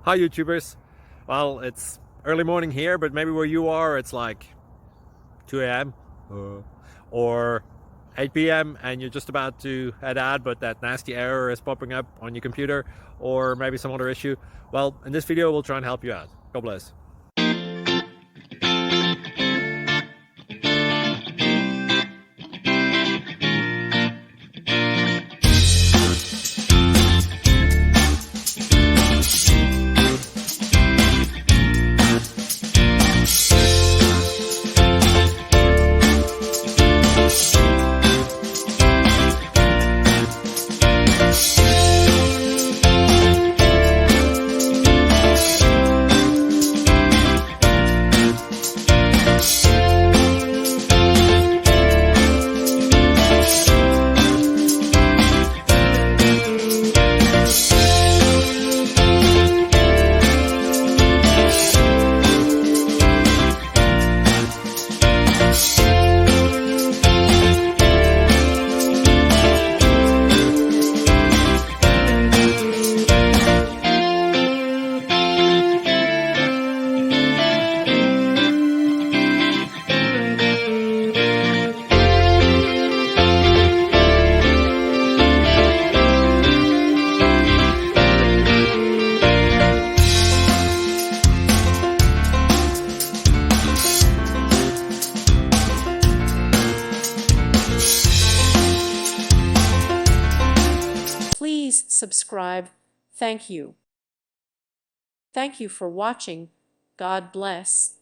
Hi YouTubers. Well, it's early morning here, but maybe where you are it's like 2 a.m. or 8 p.m. and you're just about to head out, but that nasty error is popping up on your computer, or maybe some other issue. Well, in this video we'll try and help you out. God bless. Please subscribe. Thank you. Thank you for watching. God bless.